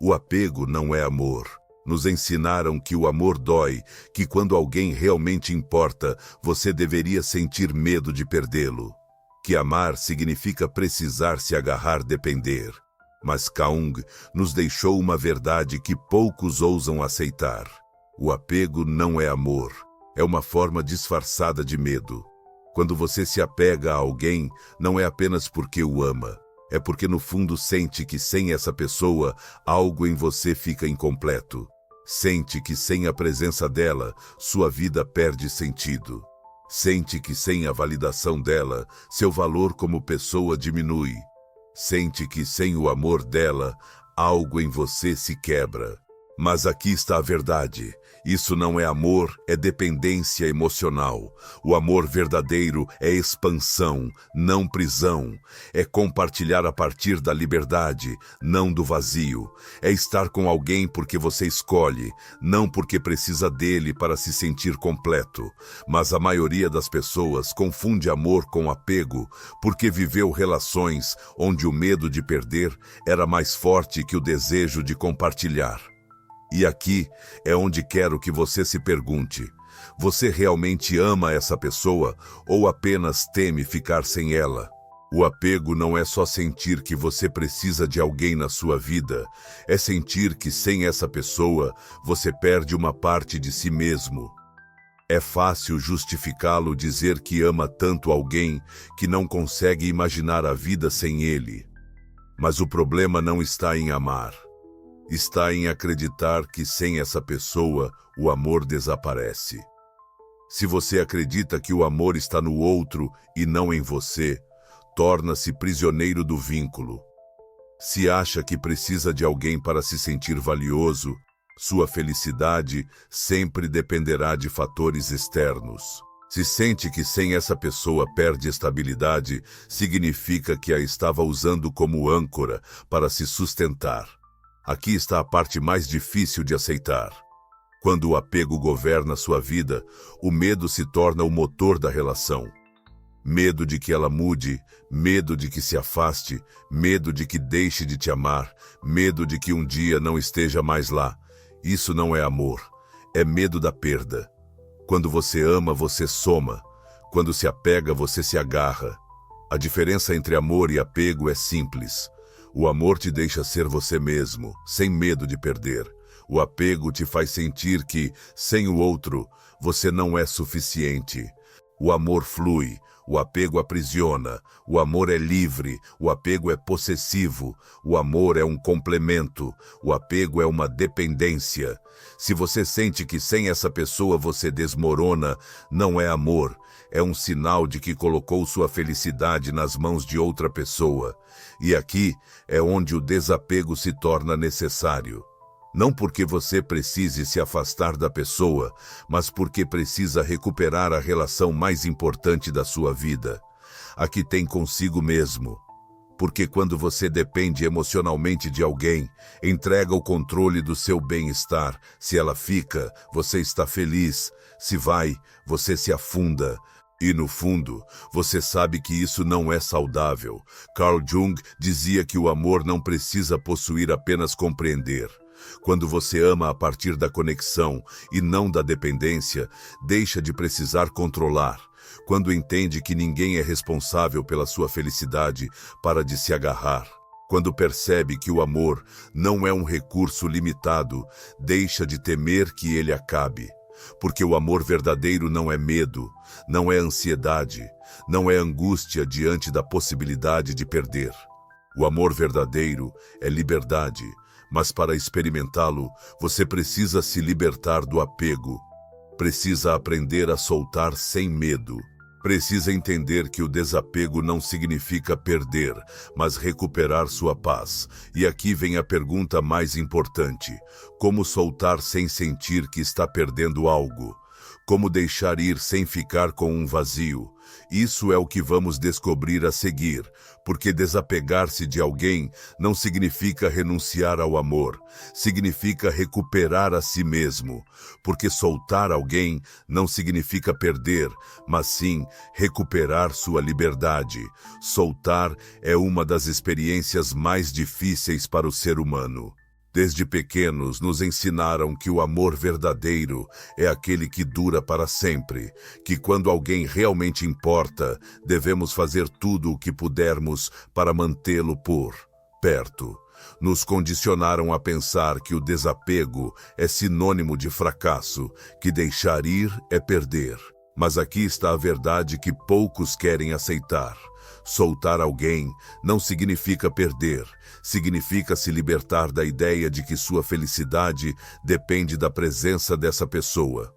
O apego não é amor. Nos ensinaram que o amor dói, que quando alguém realmente importa, você deveria sentir medo de perdê-lo. Que amar significa precisar se agarrar, depender. Mas Kaung nos deixou uma verdade que poucos ousam aceitar. O apego não é amor, é uma forma disfarçada de medo. Quando você se apega a alguém, não é apenas porque o ama, é porque no fundo sente que sem essa pessoa, algo em você fica incompleto. Sente que sem a presença dela, sua vida perde sentido. Sente que sem a validação dela, seu valor como pessoa diminui. Sente que sem o amor dela, algo em você se quebra. Mas aqui está a verdade. Isso não é amor, é dependência emocional. O amor verdadeiro é expansão, não prisão. É compartilhar a partir da liberdade, não do vazio. É estar com alguém porque você escolhe, não porque precisa dele para se sentir completo. Mas a maioria das pessoas confunde amor com apego porque viveu relações onde o medo de perder era mais forte que o desejo de compartilhar. E aqui é onde quero que você se pergunte: você realmente ama essa pessoa ou apenas teme ficar sem ela? O apego não é só sentir que você precisa de alguém na sua vida, é sentir que sem essa pessoa você perde uma parte de si mesmo. É fácil justificá-lo, dizer que ama tanto alguém que não consegue imaginar a vida sem ele. Mas o problema não está em amar. Está em acreditar que sem essa pessoa, o amor desaparece. Se você acredita que o amor está no outro e não em você, torna-se prisioneiro do vínculo. Se acha que precisa de alguém para se sentir valioso, sua felicidade sempre dependerá de fatores externos. Se sente que sem essa pessoa perde estabilidade, significa que a estava usando como âncora para se sustentar. Aqui está a parte mais difícil de aceitar. Quando o apego governa sua vida, o medo se torna o motor da relação. Medo de que ela mude, medo de que se afaste, medo de que deixe de te amar, medo de que um dia não esteja mais lá. Isso não é amor, é medo da perda. Quando você ama, você soma. Quando se apega, você se agarra. A diferença entre amor e apego é simples. O amor te deixa ser você mesmo, sem medo de perder. O apego te faz sentir que, sem o outro, você não é suficiente. O amor flui, o apego aprisiona. O amor é livre, o apego é possessivo. O amor é um complemento, o apego é uma dependência. Se você sente que sem essa pessoa você desmorona, não é amor. É um sinal de que colocou sua felicidade nas mãos de outra pessoa. E aqui é onde o desapego se torna necessário. Não porque você precise se afastar da pessoa, mas porque precisa recuperar a relação mais importante da sua vida, a que tem consigo mesmo. Porque quando você depende emocionalmente de alguém, entrega o controle do seu bem-estar. Se ela fica, você está feliz. Se vai, você se afunda. E no fundo, você sabe que isso não é saudável. Carl Jung dizia que o amor não precisa possuir, apenas compreender. Quando você ama a partir da conexão e não da dependência, deixa de precisar controlar. Quando entende que ninguém é responsável pela sua felicidade, para de se agarrar. Quando percebe que o amor não é um recurso limitado, deixa de temer que ele acabe. Porque o amor verdadeiro não é medo, não é ansiedade, não é angústia diante da possibilidade de perder. O amor verdadeiro é liberdade, mas para experimentá-lo, você precisa se libertar do apego. Precisa aprender a soltar sem medo. Precisa entender que o desapego não significa perder, mas recuperar sua paz. E aqui vem a pergunta mais importante: como soltar sem sentir que está perdendo algo? Como deixar ir sem ficar com um vazio? Isso é o que vamos descobrir a seguir, porque desapegar-se de alguém não significa renunciar ao amor, significa recuperar a si mesmo, porque soltar alguém não significa perder, mas sim recuperar sua liberdade. Soltar é uma das experiências mais difíceis para o ser humano. Desde pequenos nos ensinaram que o amor verdadeiro é aquele que dura para sempre, que quando alguém realmente importa, devemos fazer tudo o que pudermos para mantê-lo por perto. Nos condicionaram a pensar que o desapego é sinônimo de fracasso, que deixar ir é perder. Mas aqui está a verdade que poucos querem aceitar. Soltar alguém não significa perder, significa se libertar da ideia de que sua felicidade depende da presença dessa pessoa.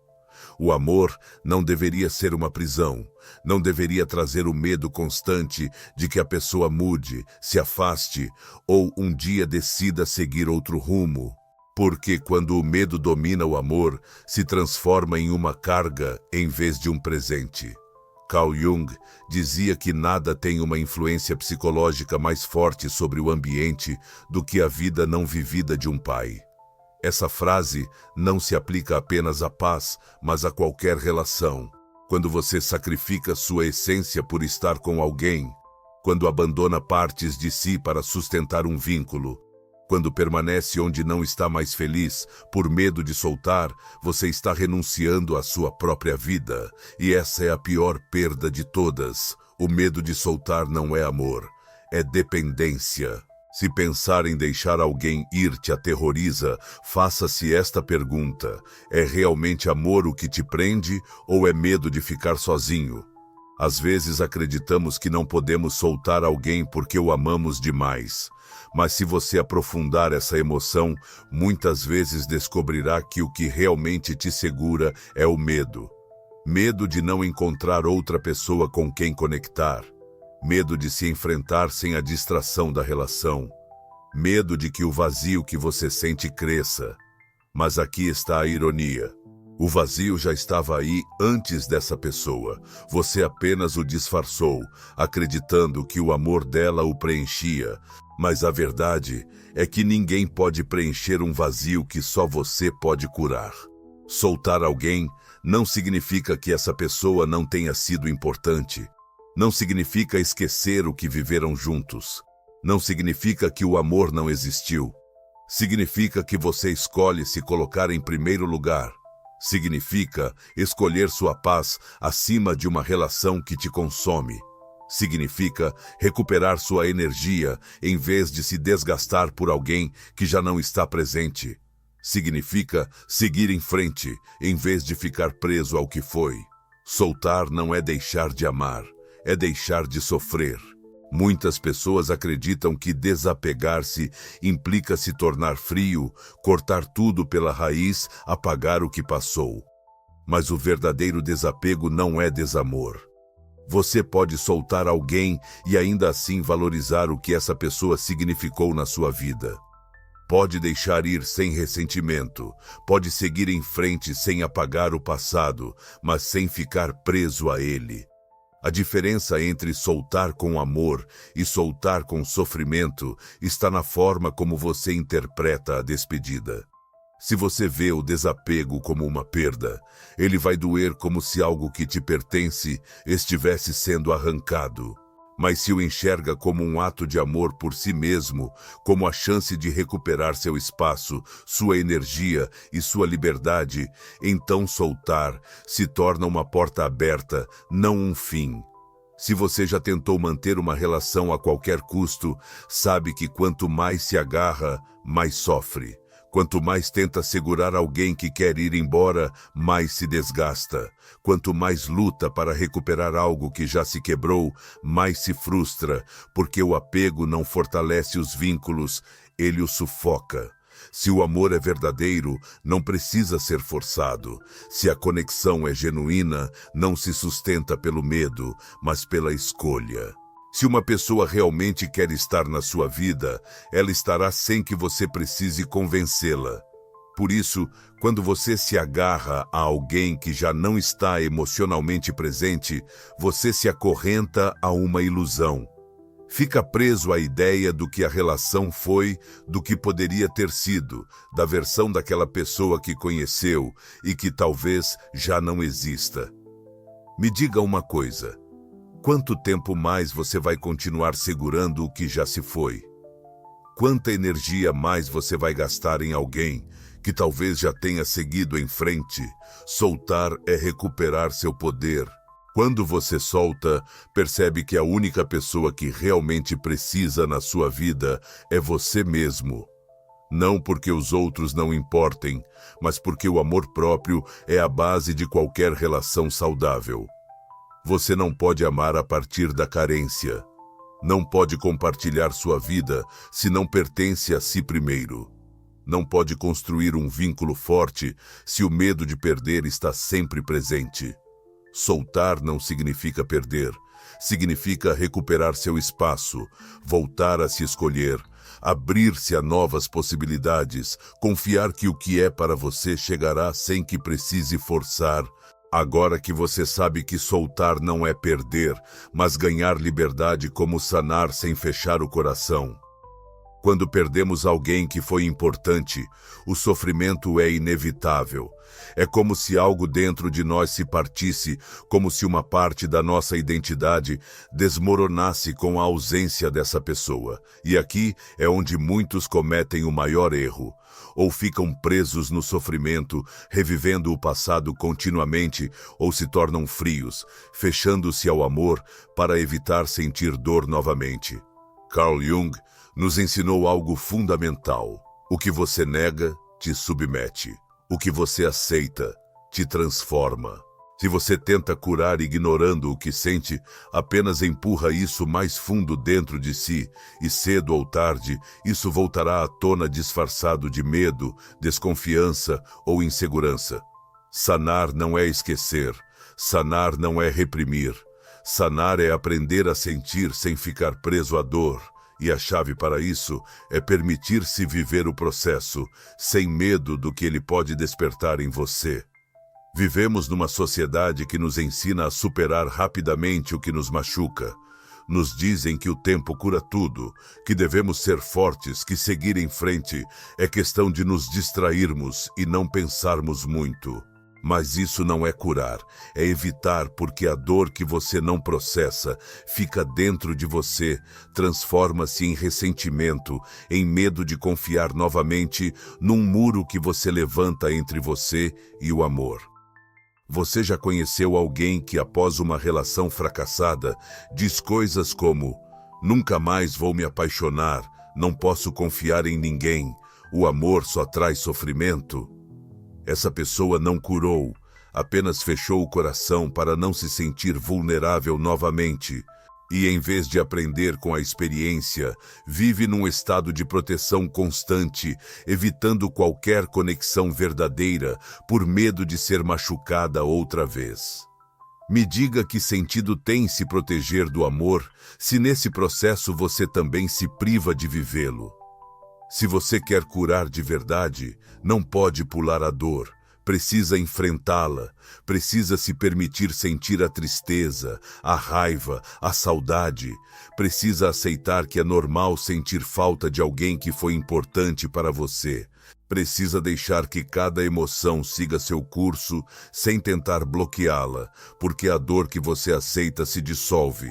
O amor não deveria ser uma prisão, não deveria trazer o medo constante de que a pessoa mude, se afaste ou um dia decida seguir outro rumo. Porque quando o medo domina o amor, se transforma em uma carga em vez de um presente. Carl Jung dizia que nada tem uma influência psicológica mais forte sobre o ambiente do que a vida não vivida de um pai. Essa frase não se aplica apenas à paz, mas a qualquer relação. Quando você sacrifica sua essência por estar com alguém, quando abandona partes de si para sustentar um vínculo, quando permanece onde não está mais feliz, por medo de soltar, você está renunciando à sua própria vida. E essa é a pior perda de todas. O medo de soltar não é amor, é dependência. Se pensar em deixar alguém ir te aterroriza, faça-se esta pergunta: é realmente amor o que te prende ou é medo de ficar sozinho? Às vezes acreditamos que não podemos soltar alguém porque o amamos demais. Mas se você aprofundar essa emoção, muitas vezes descobrirá que o que realmente te segura é o medo. Medo de não encontrar outra pessoa com quem conectar. Medo de se enfrentar sem a distração da relação. Medo de que o vazio que você sente cresça. Mas aqui está a ironia. O vazio já estava aí antes dessa pessoa. Você apenas o disfarçou, acreditando que o amor dela o preenchia. Mas a verdade é que ninguém pode preencher um vazio que só você pode curar. Soltar alguém não significa que essa pessoa não tenha sido importante. Não significa esquecer o que viveram juntos. Não significa que o amor não existiu. Significa que você escolhe se colocar em primeiro lugar. Significa escolher sua paz acima de uma relação que te consome. Significa recuperar sua energia em vez de se desgastar por alguém que já não está presente. Significa seguir em frente em vez de ficar preso ao que foi. Soltar não é deixar de amar, é deixar de sofrer. Muitas pessoas acreditam que desapegar-se implica se tornar frio, cortar tudo pela raiz, apagar o que passou. Mas o verdadeiro desapego não é desamor. Você pode soltar alguém e ainda assim valorizar o que essa pessoa significou na sua vida. Pode deixar ir sem ressentimento, pode seguir em frente sem apagar o passado, mas sem ficar preso a ele. A diferença entre soltar com amor e soltar com sofrimento está na forma como você interpreta a despedida. Se você vê o desapego como uma perda, ele vai doer como se algo que te pertence estivesse sendo arrancado. Mas se o enxerga como um ato de amor por si mesmo, como a chance de recuperar seu espaço, sua energia e sua liberdade, então soltar se torna uma porta aberta, não um fim. Se você já tentou manter uma relação a qualquer custo, sabe que quanto mais se agarra, mais sofre. Quanto mais tenta segurar alguém que quer ir embora, mais se desgasta. Quanto mais luta para recuperar algo que já se quebrou, mais se frustra, porque o apego não fortalece os vínculos, ele os sufoca. Se o amor é verdadeiro, não precisa ser forçado. Se a conexão é genuína, não se sustenta pelo medo, mas pela escolha. Se uma pessoa realmente quer estar na sua vida, ela estará sem que você precise convencê-la. Por isso, quando você se agarra a alguém que já não está emocionalmente presente, você se acorrenta a uma ilusão. Fica preso à ideia do que a relação foi, do que poderia ter sido, da versão daquela pessoa que conheceu e que talvez já não exista. Me diga uma coisa. Quanto tempo mais você vai continuar segurando o que já se foi? Quanta energia mais você vai gastar em alguém que talvez já tenha seguido em frente? Soltar é recuperar seu poder. Quando você solta, percebe que a única pessoa que realmente precisa na sua vida é você mesmo. Não porque os outros não importem, mas porque o amor próprio é a base de qualquer relação saudável. Você não pode amar a partir da carência. Não pode compartilhar sua vida se não pertence a si primeiro. Não pode construir um vínculo forte se o medo de perder está sempre presente. Soltar não significa perder, significa recuperar seu espaço, voltar a se escolher, abrir-se a novas possibilidades, confiar que o que é para você chegará sem que precise forçar. Agora que você sabe que soltar não é perder, mas ganhar liberdade, como sanar sem fechar o coração. Quando perdemos alguém que foi importante, o sofrimento é inevitável. É como se algo dentro de nós se partisse, como se uma parte da nossa identidade desmoronasse com a ausência dessa pessoa. E aqui é onde muitos cometem o maior erro. Ou ficam presos no sofrimento, revivendo o passado continuamente, ou se tornam frios, fechando-se ao amor para evitar sentir dor novamente. Carl Jung nos ensinou algo fundamental. O que você nega, te submete. O que você aceita, te transforma. Se você tenta curar ignorando o que sente, apenas empurra isso mais fundo dentro de si, e cedo ou tarde, isso voltará à tona disfarçado de medo, desconfiança ou insegurança. Sanar não é esquecer. Sanar não é reprimir. Sanar é aprender a sentir sem ficar preso à dor. E a chave para isso é permitir-se viver o processo, sem medo do que ele pode despertar em você. Vivemos numa sociedade que nos ensina a superar rapidamente o que nos machuca. Nos dizem que o tempo cura tudo, que devemos ser fortes, que seguir em frente é questão de nos distrairmos e não pensarmos muito. Mas isso não é curar, é evitar, porque a dor que você não processa fica dentro de você, transforma-se em ressentimento, em medo de confiar novamente num muro que você levanta entre você e o amor. Você já conheceu alguém que, após uma relação fracassada, diz coisas como: "Nunca mais vou me apaixonar, não posso confiar em ninguém, o amor só traz sofrimento"? Essa pessoa não curou, apenas fechou o coração para não se sentir vulnerável novamente. E em vez de aprender com a experiência, vive num estado de proteção constante, evitando qualquer conexão verdadeira por medo de ser machucada outra vez. Me diga que sentido tem se proteger do amor, se nesse processo você também se priva de vivê-lo. Se você quer curar de verdade, não pode pular a dor. Precisa enfrentá-la, precisa se permitir sentir a tristeza, a raiva, a saudade. Precisa aceitar que é normal sentir falta de alguém que foi importante para você. Precisa deixar que cada emoção siga seu curso sem tentar bloqueá-la, porque a dor que você aceita se dissolve.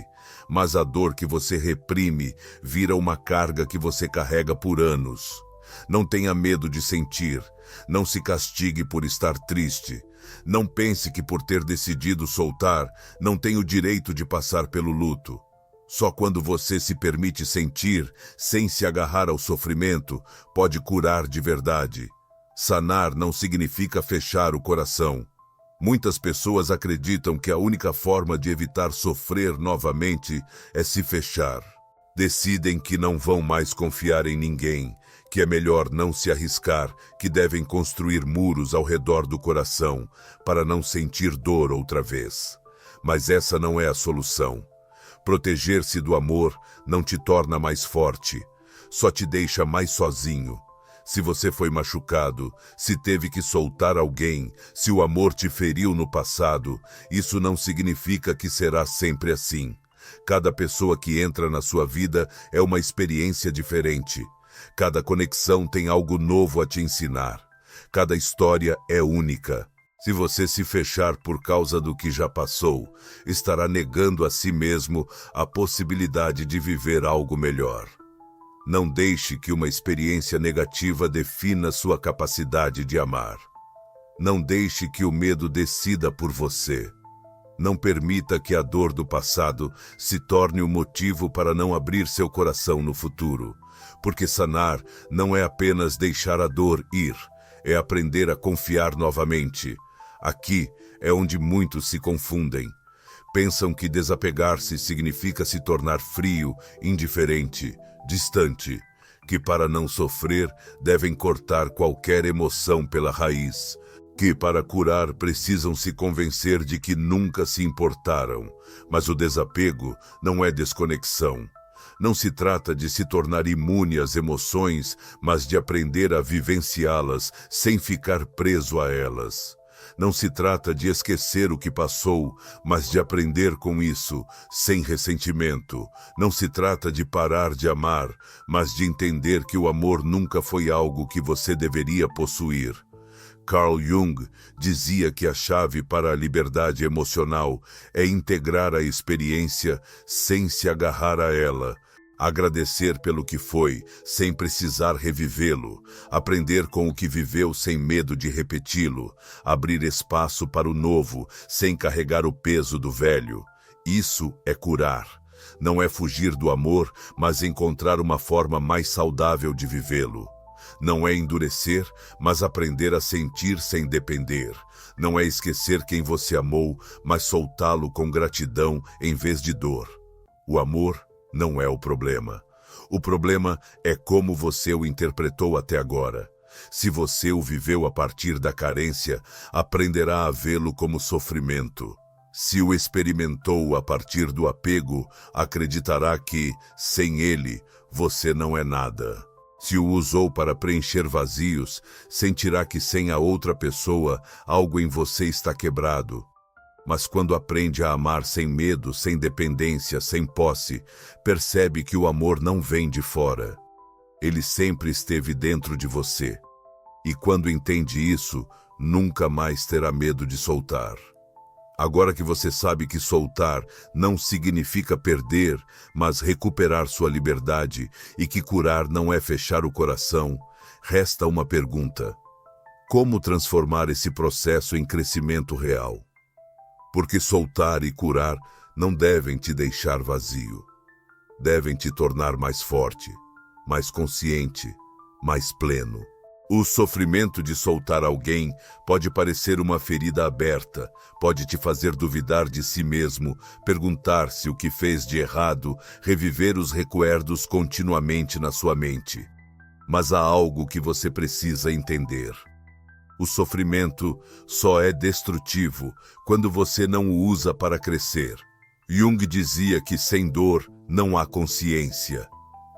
Mas a dor que você reprime vira uma carga que você carrega por anos. Não tenha medo de sentir. Não se castigue por estar triste. Não pense que por ter decidido soltar, não tem o direito de passar pelo luto. Só quando você se permite sentir, sem se agarrar ao sofrimento, pode curar de verdade. Sanar não significa fechar o coração. Muitas pessoas acreditam que a única forma de evitar sofrer novamente é se fechar. Decidem que não vão mais confiar em ninguém, que é melhor não se arriscar, que devem construir muros ao redor do coração para não sentir dor outra vez. Mas essa não é a solução. Proteger-se do amor não te torna mais forte, só te deixa mais sozinho. Se você foi machucado, se teve que soltar alguém, se o amor te feriu no passado, isso não significa que será sempre assim. Cada pessoa que entra na sua vida é uma experiência diferente. Cada conexão tem algo novo a te ensinar. Cada história é única. Se você se fechar por causa do que já passou, estará negando a si mesmo a possibilidade de viver algo melhor. Não deixe que uma experiência negativa defina sua capacidade de amar. Não deixe que o medo decida por você. Não permita que a dor do passado se torne o motivo para não abrir seu coração no futuro. Porque sanar não é apenas deixar a dor ir, é aprender a confiar novamente. Aqui é onde muitos se confundem. Pensam que desapegar-se significa se tornar frio, indiferente, distante, que para não sofrer devem cortar qualquer emoção pela raiz, que para curar precisam se convencer de que nunca se importaram. Mas o desapego não é desconexão. Não se trata de se tornar imune às emoções, mas de aprender a vivenciá-las sem ficar preso a elas. Não se trata de esquecer o que passou, mas de aprender com isso, sem ressentimento. Não se trata de parar de amar, mas de entender que o amor nunca foi algo que você deveria possuir. Carl Jung dizia que a chave para a liberdade emocional é integrar a experiência sem se agarrar a ela. Agradecer pelo que foi, sem precisar revivê-lo. Aprender com o que viveu sem medo de repeti-lo. Abrir espaço para o novo, sem carregar o peso do velho. Isso é curar. Não é fugir do amor, mas encontrar uma forma mais saudável de vivê-lo. Não é endurecer, mas aprender a sentir sem depender. Não é esquecer quem você amou, mas soltá-lo com gratidão em vez de dor. O amor não é o problema. O problema é como você o interpretou até agora. Se você o viveu a partir da carência, aprenderá a vê-lo como sofrimento. Se o experimentou a partir do apego, acreditará que, sem ele, você não é nada. Se o usou para preencher vazios, sentirá que sem a outra pessoa, algo em você está quebrado. Mas quando aprende a amar sem medo, sem dependência, sem posse, percebe que o amor não vem de fora. Ele sempre esteve dentro de você. E quando entende isso, nunca mais terá medo de soltar. Agora que você sabe que soltar não significa perder, mas recuperar sua liberdade, e que curar não é fechar o coração, resta uma pergunta: como transformar esse processo em crescimento real? Porque soltar e curar não devem te deixar vazio. Devem te tornar mais forte, mais consciente, mais pleno. O sofrimento de soltar alguém pode parecer uma ferida aberta, pode te fazer duvidar de si mesmo, perguntar-se o que fez de errado, reviver os recuerdos continuamente na sua mente. Mas há algo que você precisa entender. O sofrimento só é destrutivo quando você não o usa para crescer. Jung dizia que sem dor não há consciência.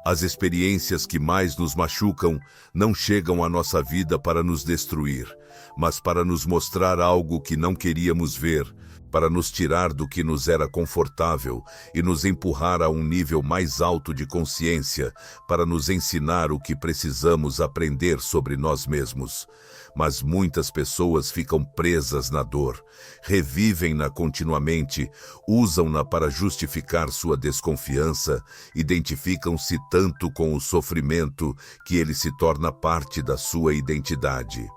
As experiências que mais nos machucam não chegam à nossa vida para nos destruir, mas para nos mostrar algo que não queríamos ver, para nos tirar do que nos era confortável e nos empurrar a um nível mais alto de consciência, para nos ensinar o que precisamos aprender sobre nós mesmos. Mas muitas pessoas ficam presas na dor, revivem-na continuamente, usam-na para justificar sua desconfiança, identificam-se tanto com o sofrimento que ele se torna parte da sua identidade.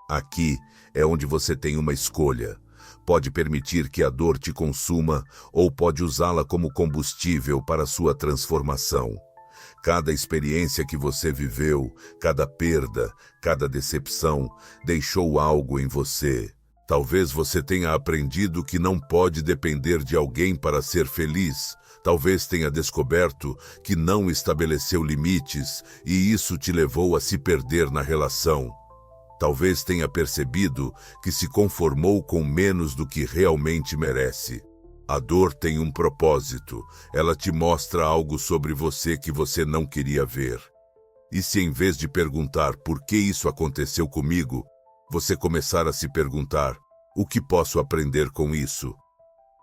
Aqui é onde você tem uma escolha. Pode permitir que a dor te consuma ou pode usá-la como combustível para sua transformação. Cada experiência que você viveu, cada perda, cada decepção, deixou algo em você. Talvez você tenha aprendido que não pode depender de alguém para ser feliz. Talvez tenha descoberto que não estabeleceu limites e isso te levou a se perder na relação. Talvez tenha percebido que se conformou com menos do que realmente merece. A dor tem um propósito. Ela te mostra algo sobre você que você não queria ver. E se em vez de perguntar por que isso aconteceu comigo, você começar a se perguntar: o que posso aprender com isso?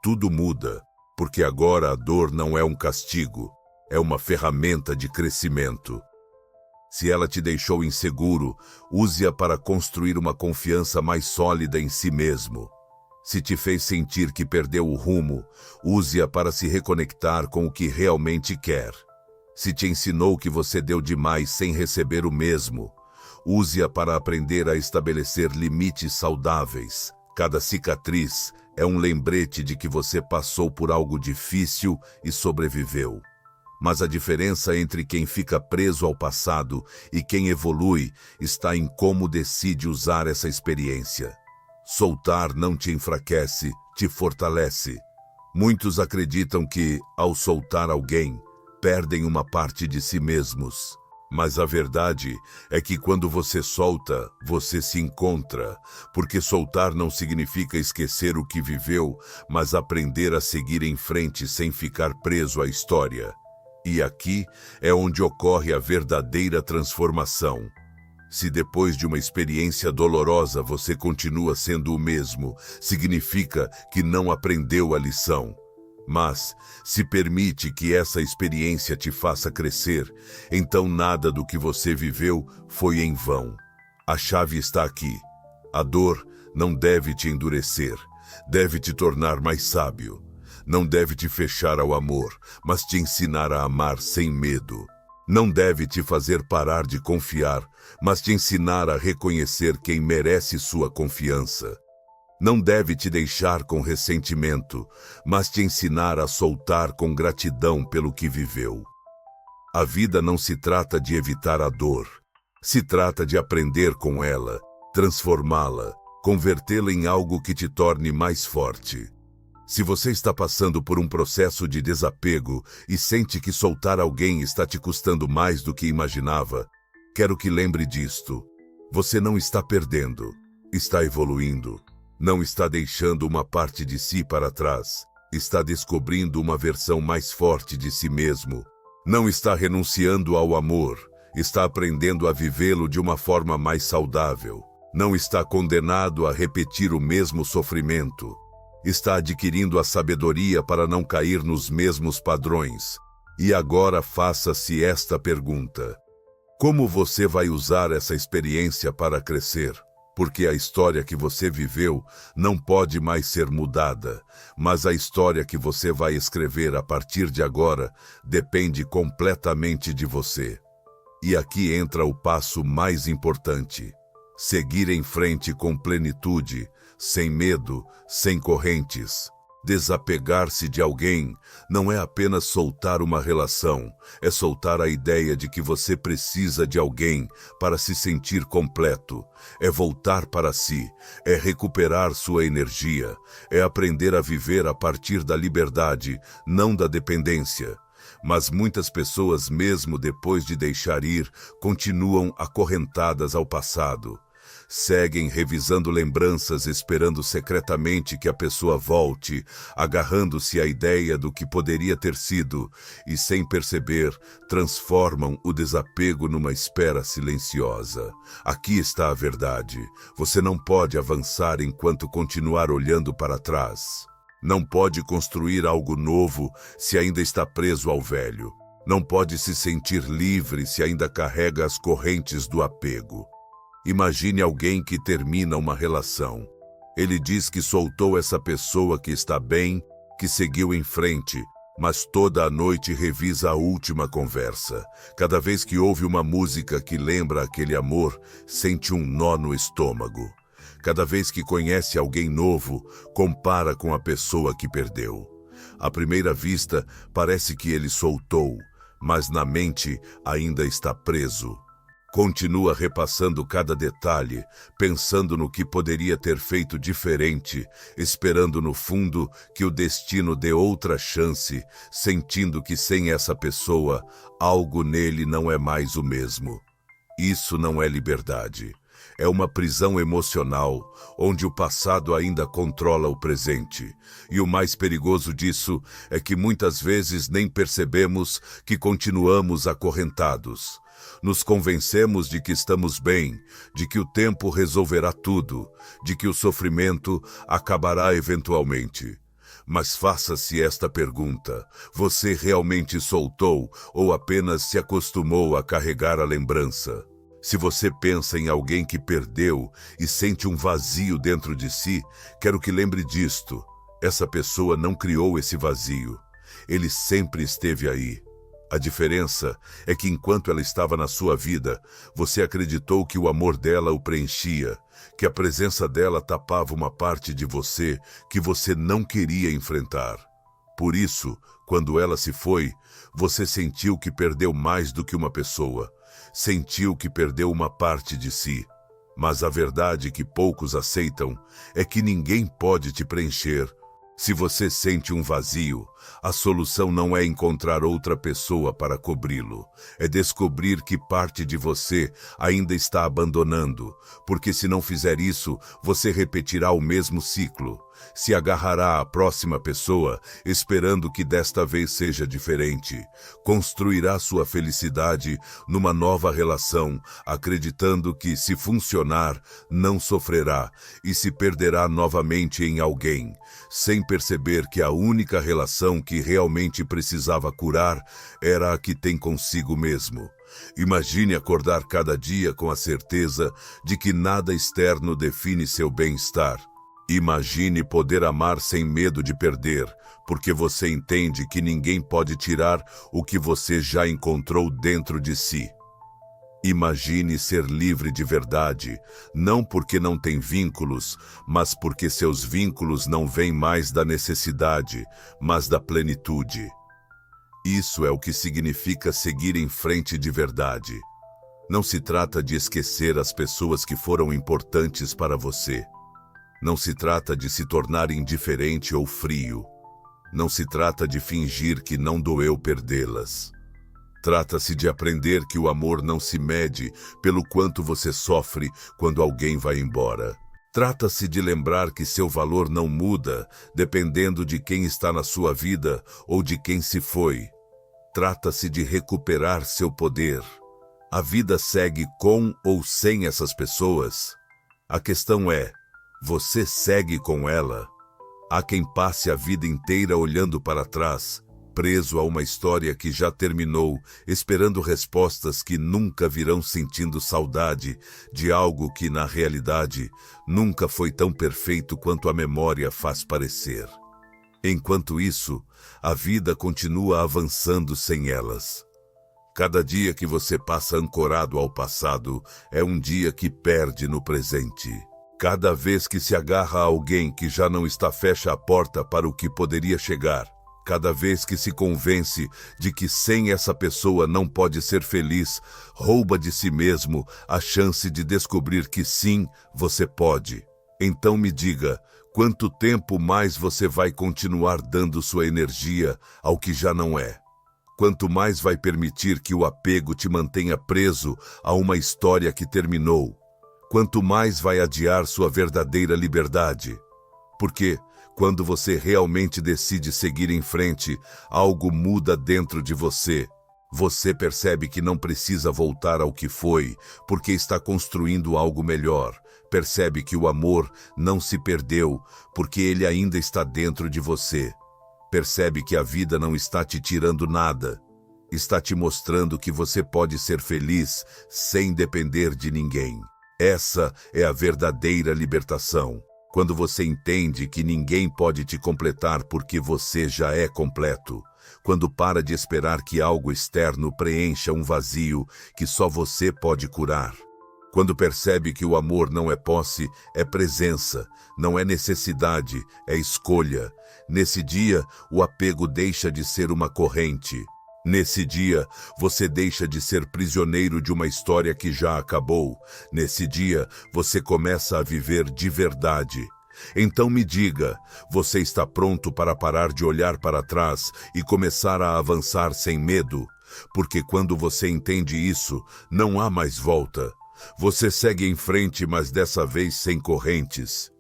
Tudo muda, porque agora a dor não é um castigo, é uma ferramenta de crescimento. Se ela te deixou inseguro, use-a para construir uma confiança mais sólida em si mesmo. Se te fez sentir que perdeu o rumo, use-a para se reconectar com o que realmente quer. Se te ensinou que você deu demais sem receber o mesmo, use-a para aprender a estabelecer limites saudáveis. Cada cicatriz é um lembrete de que você passou por algo difícil e sobreviveu. Mas a diferença entre quem fica preso ao passado e quem evolui está em como decide usar essa experiência. Soltar não te enfraquece, te fortalece. Muitos acreditam que, ao soltar alguém, perdem uma parte de si mesmos. Mas a verdade é que quando você solta, você se encontra, porque soltar não significa esquecer o que viveu, mas aprender a seguir em frente sem ficar preso à história. E aqui é onde ocorre a verdadeira transformação. Se depois de uma experiência dolorosa você continua sendo o mesmo, significa que não aprendeu a lição. Mas, se permite que essa experiência te faça crescer, então nada do que você viveu foi em vão. A chave está aqui. A dor não deve te endurecer, deve te tornar mais sábio. Não deve te fechar ao amor, mas te ensinar a amar sem medo. Não deve te fazer parar de confiar, mas te ensinar a reconhecer quem merece sua confiança. Não deve te deixar com ressentimento, mas te ensinar a soltar com gratidão pelo que viveu. A vida não se trata de evitar a dor. Se trata de aprender com ela, transformá-la, convertê-la em algo que te torne mais forte. Se você está passando por um processo de desapego e sente que soltar alguém está te custando mais do que imaginava, quero que lembre disto. Você não está perdendo, está evoluindo. Não está deixando uma parte de si para trás. Está descobrindo uma versão mais forte de si mesmo. Não está renunciando ao amor. Está aprendendo a vivê-lo de uma forma mais saudável. Não está condenado a repetir o mesmo sofrimento. Está adquirindo a sabedoria para não cair nos mesmos padrões. E agora faça-se esta pergunta: como você vai usar essa experiência para crescer? Porque a história que você viveu não pode mais ser mudada, mas a história que você vai escrever a partir de agora depende completamente de você. E aqui entra o passo mais importante: seguir em frente com plenitude, sem medo, sem correntes. Desapegar-se de alguém não é apenas soltar uma relação, é soltar a ideia de que você precisa de alguém para se sentir completo. É voltar para si, é recuperar sua energia, é aprender a viver a partir da liberdade, não da dependência. Mas muitas pessoas, mesmo depois de deixar ir, continuam acorrentadas ao passado. Seguem revisando lembranças, esperando secretamente que a pessoa volte, agarrando-se à ideia do que poderia ter sido e, sem perceber, transformam o desapego numa espera silenciosa. Aqui está a verdade. Você não pode avançar enquanto continuar olhando para trás. Não pode construir algo novo se ainda está preso ao velho. Não pode se sentir livre se ainda carrega as correntes do apego. Imagine alguém que termina uma relação. Ele diz que soltou essa pessoa que está bem, que seguiu em frente, mas toda a noite revisa a última conversa. Cada vez que ouve uma música que lembra aquele amor, sente um nó no estômago. Cada vez que conhece alguém novo, compara com a pessoa que perdeu. À primeira vista, parece que ele soltou, mas na mente ainda está preso. Continua repassando cada detalhe, pensando no que poderia ter feito diferente, esperando no fundo que o destino dê outra chance, sentindo que sem essa pessoa, algo nele não é mais o mesmo. Isso não é liberdade. É uma prisão emocional, onde o passado ainda controla o presente. E o mais perigoso disso é que muitas vezes nem percebemos que continuamos acorrentados. Nos convencemos de que estamos bem, de que o tempo resolverá tudo, de que o sofrimento acabará eventualmente. Mas faça-se esta pergunta: você realmente soltou ou apenas se acostumou a carregar a lembrança? Se você pensa em alguém que perdeu e sente um vazio dentro de si, quero que lembre disto: essa pessoa não criou esse vazio. Ele sempre esteve aí. A diferença é que enquanto ela estava na sua vida, você acreditou que o amor dela o preenchia, que a presença dela tapava uma parte de você que você não queria enfrentar. Por isso, quando ela se foi, você sentiu que perdeu mais do que uma pessoa, sentiu que perdeu uma parte de si. Mas a verdade que poucos aceitam é que ninguém pode te preencher. Se você sente um vazio, a solução não é encontrar outra pessoa para cobri-lo. É descobrir que parte de você ainda está abandonando, porque se não fizer isso, você repetirá o mesmo ciclo. Se agarrará à próxima pessoa, esperando que desta vez seja diferente. Construirá sua felicidade numa nova relação, acreditando que, se funcionar, não sofrerá e se perderá novamente em alguém, sem perceber que a única relação que realmente precisava curar era a que tem consigo mesmo. Imagine acordar cada dia com a certeza de que nada externo define seu bem-estar. Imagine poder amar sem medo de perder, porque você entende que ninguém pode tirar o que você já encontrou dentro de si. Imagine ser livre de verdade, não porque não tem vínculos, mas porque seus vínculos não vêm mais da necessidade, mas da plenitude. Isso é o que significa seguir em frente de verdade. Não se trata de esquecer as pessoas que foram importantes para você. Não se trata de se tornar indiferente ou frio. Não se trata de fingir que não doeu perdê-las. Trata-se de aprender que o amor não se mede pelo quanto você sofre quando alguém vai embora. Trata-se de lembrar que seu valor não muda dependendo de quem está na sua vida ou de quem se foi. Trata-se de recuperar seu poder. A vida segue com ou sem essas pessoas. A questão é: você segue com ela? Há quem passe a vida inteira olhando para trás, preso a uma história que já terminou, esperando respostas que nunca virão, sentindo saudade de algo que, na realidade, nunca foi tão perfeito quanto a memória faz parecer. Enquanto isso, a vida continua avançando sem elas. Cada dia que você passa ancorado ao passado é um dia que perde no presente. Cada vez que se agarra a alguém que já não está, fecha a porta para o que poderia chegar. Cada vez que se convence de que sem essa pessoa não pode ser feliz, rouba de si mesmo a chance de descobrir que sim, você pode. Então me diga, quanto tempo mais você vai continuar dando sua energia ao que já não é? Quanto mais vai permitir que o apego te mantenha preso a uma história que terminou? Quanto mais vai adiar sua verdadeira liberdade? Porque, quando você realmente decide seguir em frente, algo muda dentro de você. Você percebe que não precisa voltar ao que foi, porque está construindo algo melhor. Percebe que o amor não se perdeu, porque ele ainda está dentro de você. Percebe que a vida não está te tirando nada. Está te mostrando que você pode ser feliz sem depender de ninguém. Essa é a verdadeira libertação. Quando você entende que ninguém pode te completar porque você já é completo. Quando para de esperar que algo externo preencha um vazio que só você pode curar. Quando percebe que o amor não é posse, é presença, não é necessidade, é escolha. Nesse dia, o apego deixa de ser uma corrente. Nesse dia, você deixa de ser prisioneiro de uma história que já acabou. Nesse dia, você começa a viver de verdade. Então me diga, você está pronto para parar de olhar para trás e começar a avançar sem medo? Porque quando você entende isso, não há mais volta. Você segue em frente, mas dessa vez sem correntes.